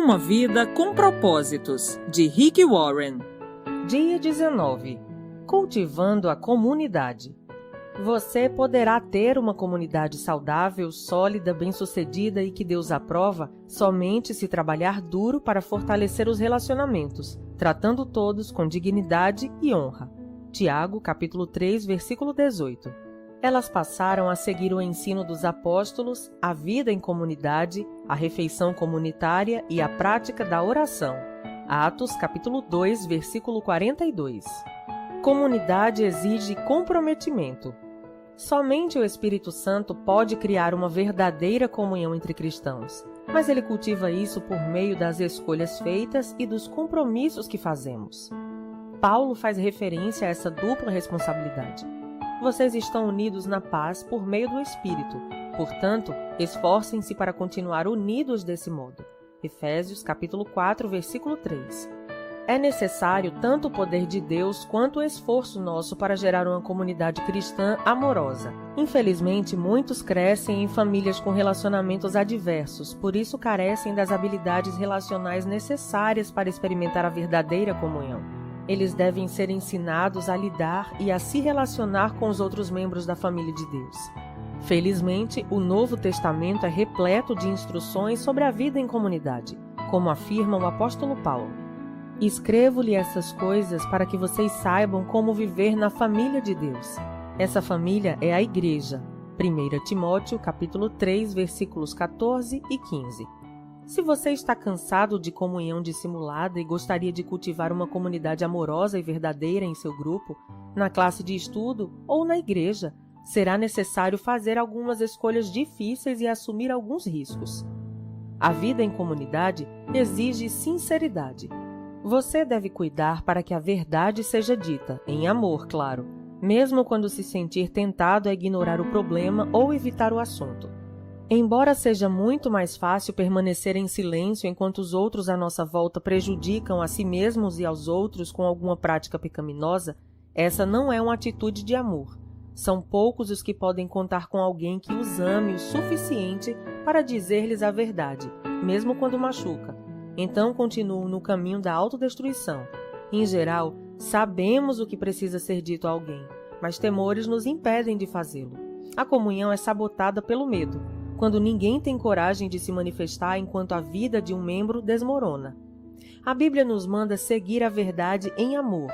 Uma vida com propósitos, de Rick Warren. Dia 19. Cultivando a comunidade. Você poderá ter uma comunidade saudável, sólida, bem-sucedida e que Deus aprova somente se trabalhar duro para fortalecer os relacionamentos, tratando todos com dignidade e honra. Tiago, capítulo 3, versículo 18. Elas passaram a seguir o ensino dos apóstolos, a vida em comunidade, a refeição comunitária e a prática da oração. Atos, capítulo 2, versículo 42. Comunidade exige comprometimento. Somente o Espírito Santo pode criar uma verdadeira comunhão entre cristãos, mas ele cultiva isso por meio das escolhas feitas e dos compromissos que fazemos. Paulo faz referência a essa dupla responsabilidade. Vocês estão unidos na paz por meio do Espírito. Portanto, esforcem-se para continuar unidos desse modo. Efésios, capítulo 4, versículo 3. É necessário tanto o poder de Deus quanto o esforço nosso para gerar uma comunidade cristã amorosa. Infelizmente, muitos crescem em famílias com relacionamentos adversos, por isso carecem das habilidades relacionais necessárias para experimentar a verdadeira comunhão. Eles devem ser ensinados a lidar e a se relacionar com os outros membros da família de Deus. Felizmente, o Novo Testamento é repleto de instruções sobre a vida em comunidade, como afirma o apóstolo Paulo. Escrevo-lhe essas coisas para que vocês saibam como viver na família de Deus. Essa família é a Igreja. 1 Timóteo, capítulo 3, versículos 14 e 15. Se você está cansado de comunhão dissimulada e gostaria de cultivar uma comunidade amorosa e verdadeira em seu grupo, na classe de estudo ou na igreja, será necessário fazer algumas escolhas difíceis e assumir alguns riscos. A vida em comunidade exige sinceridade. Você deve cuidar para que a verdade seja dita, em amor, claro, mesmo quando se sentir tentado a ignorar o problema ou evitar o assunto. Embora seja muito mais fácil permanecer em silêncio enquanto os outros à nossa volta prejudicam a si mesmos e aos outros com alguma prática pecaminosa, essa não é uma atitude de amor. São poucos os que podem contar com alguém que os ame o suficiente para dizer-lhes a verdade, mesmo quando machuca. Então continuam no caminho da autodestruição. Em geral, sabemos o que precisa ser dito a alguém, mas temores nos impedem de fazê-lo. A comunhão é sabotada pelo medo, quando ninguém tem coragem de se manifestar enquanto a vida de um membro desmorona. A Bíblia nos manda seguir a verdade em amor.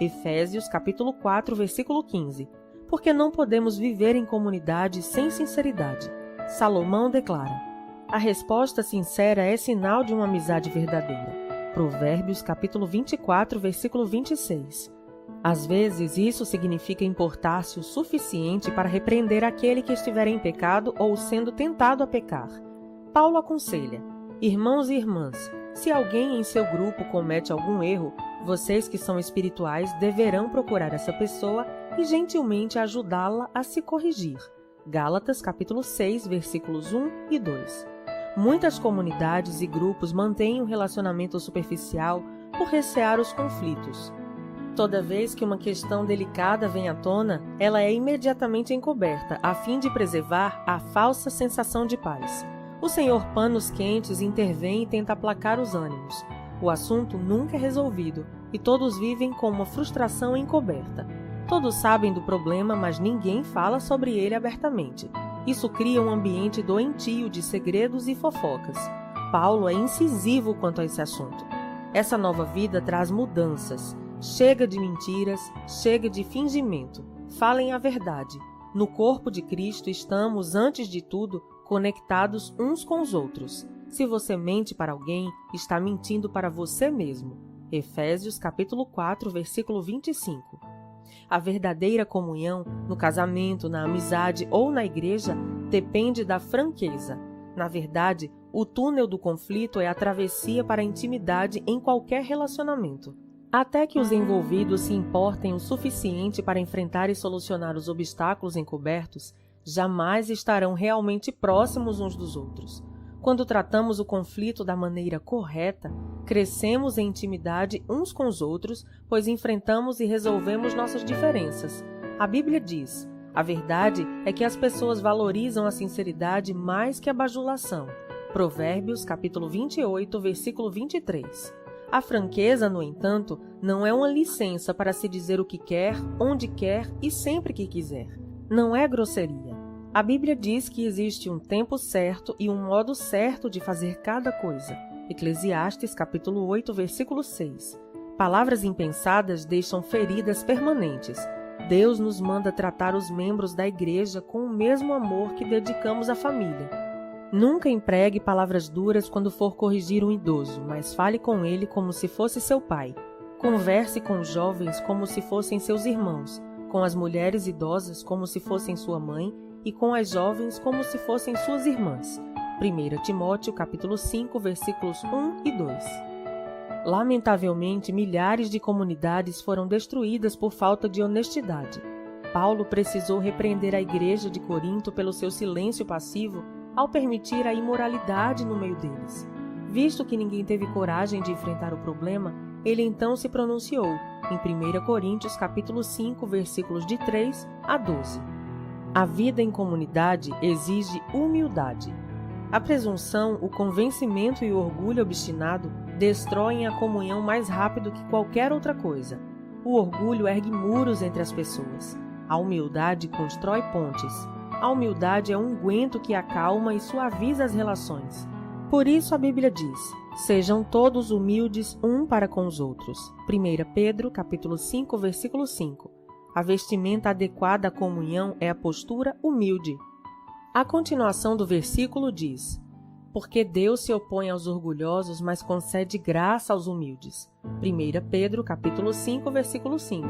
Efésios, capítulo 4, versículo 15. Porque não podemos viver em comunidade sem sinceridade. Salomão declara: a resposta sincera é sinal de uma amizade verdadeira. Provérbios, capítulo 24, versículo 26. Às vezes, isso significa importar-se o suficiente para repreender aquele que estiver em pecado ou sendo tentado a pecar. Paulo aconselha: irmãos e irmãs, se alguém em seu grupo comete algum erro, vocês que são espirituais deverão procurar essa pessoa e gentilmente ajudá-la a se corrigir. Gálatas, capítulo 6, versículos 1 e 2. Muitas comunidades e grupos mantêm um relacionamento superficial por recear os conflitos. Toda vez que uma questão delicada vem à tona, ela é imediatamente encoberta, a fim de preservar a falsa sensação de paz. O senhor Panos Quentes intervém e tenta aplacar os ânimos. O assunto nunca é resolvido, e todos vivem com uma frustração encoberta. Todos sabem do problema, mas ninguém fala sobre ele abertamente. Isso cria um ambiente doentio de segredos e fofocas. Paulo é incisivo quanto a esse assunto. Essa nova vida traz mudanças. Chega de mentiras, chega de fingimento. Falem a verdade. No corpo de Cristo estamos, antes de tudo, conectados uns com os outros. Se você mente para alguém, está mentindo para você mesmo. Efésios, capítulo 4, versículo 25. A verdadeira comunhão, no casamento, na amizade ou na igreja, depende da franqueza. Na verdade, o túnel do conflito é a travessia para a intimidade em qualquer relacionamento. Até que os envolvidos se importem o suficiente para enfrentar e solucionar os obstáculos encobertos, jamais estarão realmente próximos uns dos outros. Quando tratamos o conflito da maneira correta, crescemos em intimidade uns com os outros, pois enfrentamos e resolvemos nossas diferenças. A Bíblia diz: a verdade é que as pessoas valorizam a sinceridade mais que a bajulação. Provérbios, capítulo 28, versículo 23. A franqueza, no entanto, não é uma licença para se dizer o que quer, onde quer e sempre que quiser. Não é grosseria. A Bíblia diz que existe um tempo certo e um modo certo de fazer cada coisa. Eclesiastes, capítulo 8, versículo 6. Palavras impensadas deixam feridas permanentes. Deus nos manda tratar os membros da igreja com o mesmo amor que dedicamos à família. Nunca empregue palavras duras quando for corrigir um idoso, mas fale com ele como se fosse seu pai. Converse com os jovens como se fossem seus irmãos, com as mulheres idosas como se fossem sua mãe e com as jovens como se fossem suas irmãs. 1 Timóteo, capítulo 5, versículos 1 e 2. Lamentavelmente, milhares de comunidades foram destruídas por falta de honestidade. Paulo precisou repreender a igreja de Corinto pelo seu silêncio passivo ao permitir a imoralidade no meio deles. Visto que ninguém teve coragem de enfrentar o problema, ele então se pronunciou, em 1 Coríntios capítulo 5, versículos de 3 a 12. A vida em comunidade exige humildade. A presunção, o convencimento e o orgulho obstinado destroem a comunhão mais rápido que qualquer outra coisa. O orgulho ergue muros entre as pessoas. A humildade constrói pontes. A humildade é um unguento que acalma e suaviza as relações. Por isso a Bíblia diz: sejam todos humildes um para com os outros. 1 Pedro, capítulo 5, versículo 5. A vestimenta adequada à comunhão é a postura humilde. A continuação do versículo diz: porque Deus se opõe aos orgulhosos, mas concede graça aos humildes. 1 Pedro, capítulo 5, versículo 5.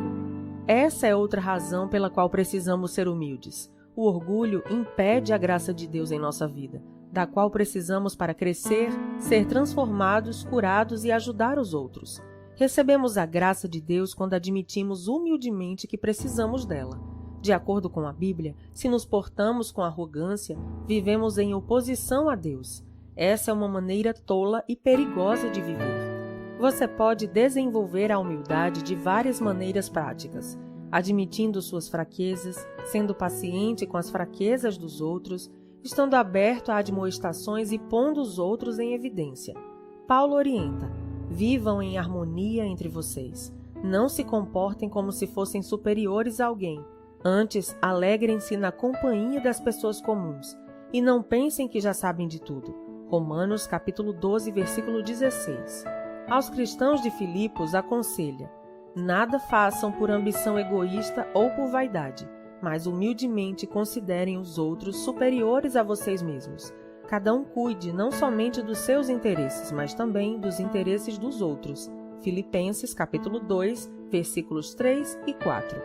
Essa é outra razão pela qual precisamos ser humildes. O orgulho impede a graça de Deus em nossa vida, da qual precisamos para crescer, ser transformados, curados e ajudar os outros. Recebemos a graça de Deus quando admitimos humildemente que precisamos dela. De acordo com a Bíblia, se nos portamos com arrogância, vivemos em oposição a Deus. Essa é uma maneira tola e perigosa de viver. Você pode desenvolver a humildade de várias maneiras práticas, admitindo suas fraquezas, sendo paciente com as fraquezas dos outros, estando aberto a admoestações e pondo os outros em evidência. Paulo orienta: vivam em harmonia entre vocês. Não se comportem como se fossem superiores a alguém. Antes, alegrem-se na companhia das pessoas comuns e não pensem que já sabem de tudo. Romanos capítulo 12, versículo 16. Aos cristãos de Filipos aconselha: nada façam por ambição egoísta ou por vaidade, mas humildemente considerem os outros superiores a vocês mesmos. Cada um cuide não somente dos seus interesses, mas também dos interesses dos outros. Filipenses capítulo 2, versículos 3 e 4.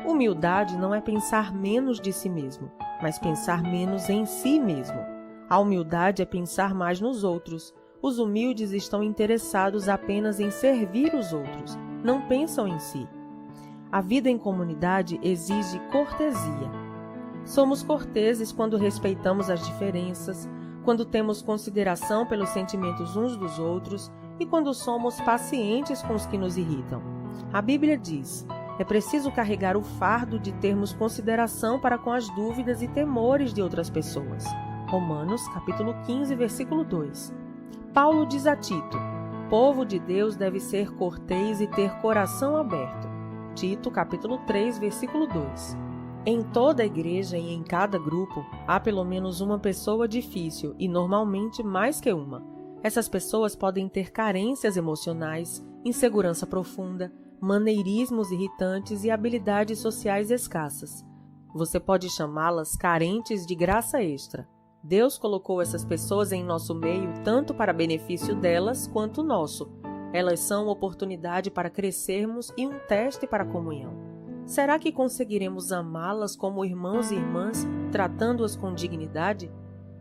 Humildade não é pensar menos de si mesmo, mas pensar menos em si mesmo. A humildade é pensar mais nos outros. Os humildes estão interessados apenas em servir os outros, não pensam em si. A vida em comunidade exige cortesia. Somos corteses quando respeitamos as diferenças, quando temos consideração pelos sentimentos uns dos outros e quando somos pacientes com os que nos irritam. A Bíblia diz: é preciso carregar o fardo de termos consideração para com as dúvidas e temores de outras pessoas. Romanos, capítulo 15, versículo 2. Paulo diz a Tito: povo de Deus deve ser cortês e ter coração aberto. Tito, capítulo 3, versículo 2. Em toda a igreja e em cada grupo, há pelo menos uma pessoa difícil e normalmente mais que uma. Essas pessoas podem ter carências emocionais, insegurança profunda, maneirismos irritantes e habilidades sociais escassas. Você pode chamá-las carentes de graça extra. Deus colocou essas pessoas em nosso meio tanto para benefício delas quanto nosso. Elas são oportunidade para crescermos e um teste para a comunhão. Será que conseguiremos amá-las como irmãos e irmãs, tratando-as com dignidade?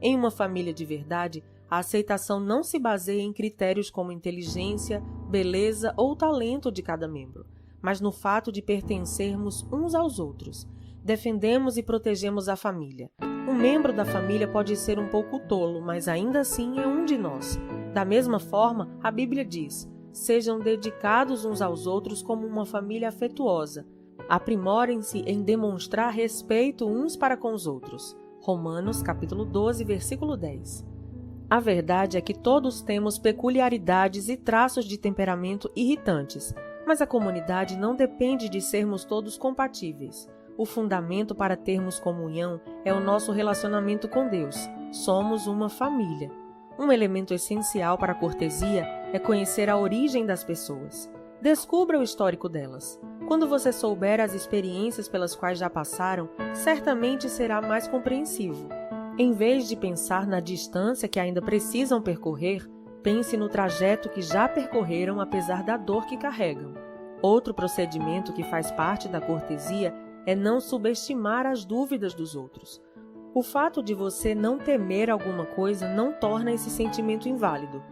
Em uma família de verdade, a aceitação não se baseia em critérios como inteligência, beleza ou talento de cada membro, mas no fato de pertencermos uns aos outros. Defendemos e protegemos a família. Um membro da família pode ser um pouco tolo, mas ainda assim é um de nós. Da mesma forma, a Bíblia diz: sejam dedicados uns aos outros como uma família afetuosa. Aprimorem-se em demonstrar respeito uns para com os outros. Romanos, capítulo 12, versículo 10. A verdade é que todos temos peculiaridades e traços de temperamento irritantes, mas a comunidade não depende de sermos todos compatíveis. O fundamento para termos comunhão é o nosso relacionamento com Deus. Somos uma família. Um elemento essencial para a cortesia é conhecer a origem das pessoas. Descubra o histórico delas. Quando você souber as experiências pelas quais já passaram, certamente será mais compreensivo. Em vez de pensar na distância que ainda precisam percorrer, pense no trajeto que já percorreram apesar da dor que carregam. Outro procedimento que faz parte da cortesia é não subestimar as dúvidas dos outros. O fato de você não temer alguma coisa não torna esse sentimento inválido.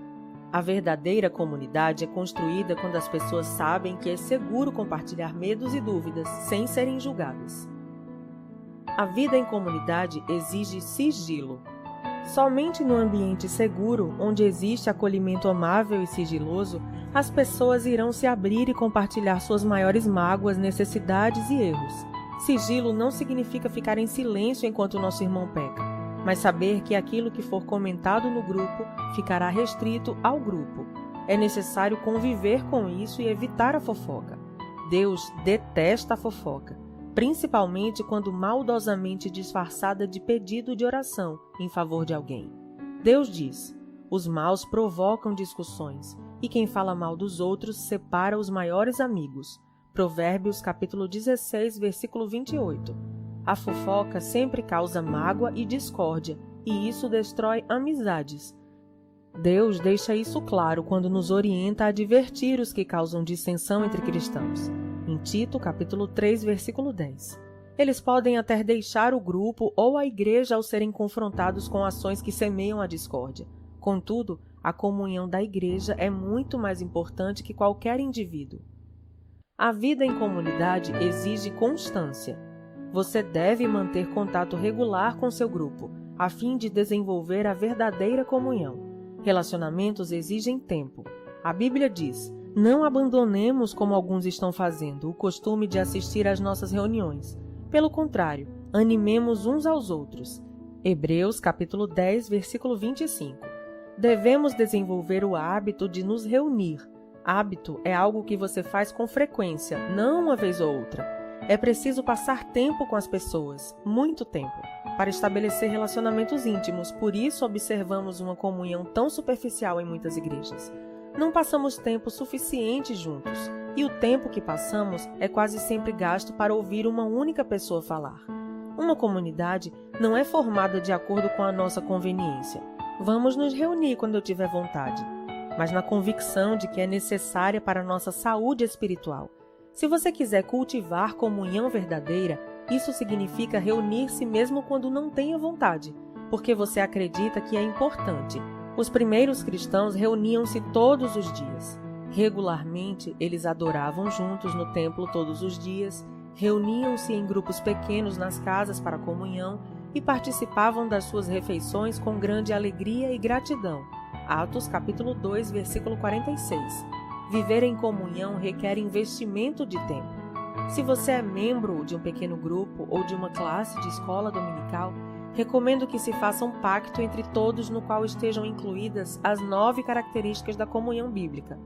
A verdadeira comunidade é construída quando as pessoas sabem que é seguro compartilhar medos e dúvidas sem serem julgadas. A vida em comunidade exige sigilo. Somente no ambiente seguro, onde existe acolhimento amável e sigiloso, as pessoas irão se abrir e compartilhar suas maiores mágoas, necessidades e erros. Sigilo não significa ficar em silêncio enquanto nosso irmão peca, mas saber que aquilo que for comentado no grupo ficará restrito ao grupo. É necessário conviver com isso e evitar a fofoca. Deus detesta a fofoca, principalmente quando maldosamente disfarçada de pedido de oração em favor de alguém. Deus diz: os maus provocam discussões, e quem fala mal dos outros separa os maiores amigos. Provérbios capítulo 16, versículo 28. A fofoca sempre causa mágoa e discórdia, e isso destrói amizades. Deus deixa isso claro quando nos orienta a advertir os que causam dissensão entre cristãos. Em Tito, capítulo 3, versículo 10. Eles podem até deixar o grupo ou a igreja ao serem confrontados com ações que semeiam a discórdia. Contudo, a comunhão da igreja é muito mais importante que qualquer indivíduo. A vida em comunidade exige constância. Você deve manter contato regular com seu grupo, a fim de desenvolver a verdadeira comunhão. Relacionamentos exigem tempo. A Bíblia diz: não abandonemos, como alguns estão fazendo, o costume de assistir às nossas reuniões. Pelo contrário, animemos uns aos outros. Hebreus capítulo 10, versículo 25. Devemos desenvolver o hábito de nos reunir. Hábito é algo que você faz com frequência, não uma vez ou outra. É preciso passar tempo com as pessoas, muito tempo, para estabelecer relacionamentos íntimos. Por isso observamos uma comunhão tão superficial em muitas igrejas. Não passamos tempo suficiente juntos, e o tempo que passamos é quase sempre gasto para ouvir uma única pessoa falar. Uma comunidade não é formada de acordo com a nossa conveniência. Vamos nos reunir quando eu tiver vontade, mas na convicção de que é necessária para a nossa saúde espiritual. Se você quiser cultivar comunhão verdadeira, isso significa reunir-se mesmo quando não tenha vontade, porque você acredita que é importante. Os primeiros cristãos reuniam-se todos os dias. Regularmente, eles adoravam juntos no templo todos os dias, reuniam-se em grupos pequenos nas casas para comunhão e participavam das suas refeições com grande alegria e gratidão. Atos capítulo 2, versículo 46. Viver em comunhão requer investimento de tempo. Se você é membro de um pequeno grupo ou de uma classe de escola dominical, recomendo que se faça um pacto entre todos no qual estejam incluídas as 9 características da comunhão bíblica.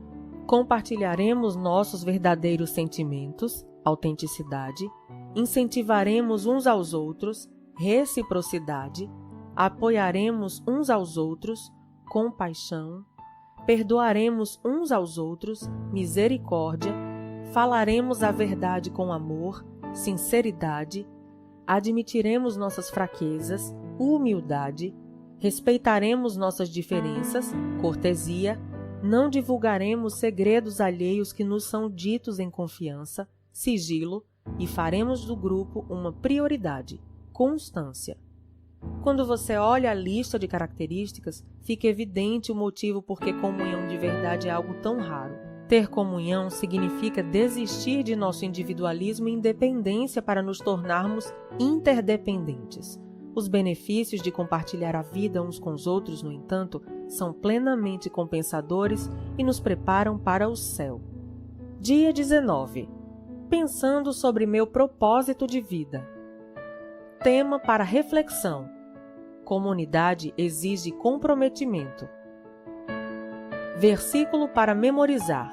Compartilharemos nossos verdadeiros sentimentos, autenticidade, incentivaremos uns aos outros, reciprocidade, apoiaremos uns aos outros, compaixão, perdoaremos uns aos outros, misericórdia, falaremos a verdade com amor, sinceridade, admitiremos nossas fraquezas, humildade, respeitaremos nossas diferenças, cortesia, não divulgaremos segredos alheios que nos são ditos em confiança, sigilo, e faremos do grupo uma prioridade, constância. Quando você olha a lista de características, fica evidente o motivo por que comunhão de verdade é algo tão raro. Ter comunhão significa desistir de nosso individualismo e independência para nos tornarmos interdependentes. Os benefícios de compartilhar a vida uns com os outros, no entanto, são plenamente compensadores e nos preparam para o céu. Dia 19. Pensando sobre meu propósito de vida. Tema para reflexão: Comunidade exige comprometimento. Versículo para memorizar.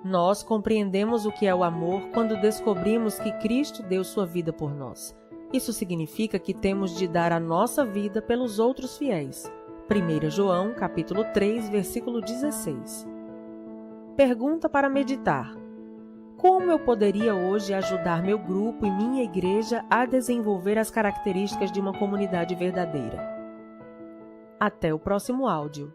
Nós compreendemos o que é o amor quando descobrimos que Cristo deu sua vida por nós. Isso significa que temos de dar a nossa vida pelos outros fiéis. 1 João, capítulo 3, versículo 16. Pergunta para meditar. Como eu poderia hoje ajudar meu grupo e minha igreja a desenvolver as características de uma comunidade verdadeira? Até o próximo áudio.